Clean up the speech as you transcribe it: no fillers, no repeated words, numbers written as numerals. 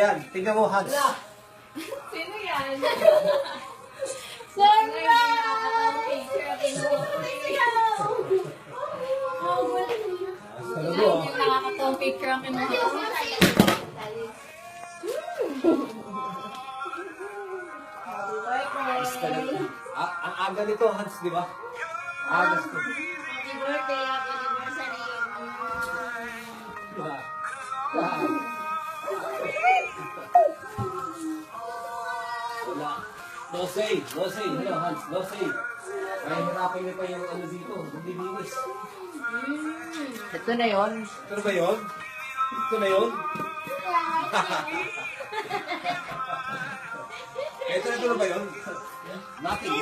Ayan, tingnan mo, Hans. Sino yan? Sarah! Talaga, ah. Yung nakakatawang picture ang kinuha ko. Ayos talaga. Ang aga nito, Hans, di ba? Aga to. Happy birthday, happy anniversary. Diba? Wala. No say. No say. Hello, Hans. No say. Kaya hirapan niyo pa yung ano dito. Maglilinis. Ito na yon. Ito na ba yun? Ito na yun? Ito na ba yun? Nothing.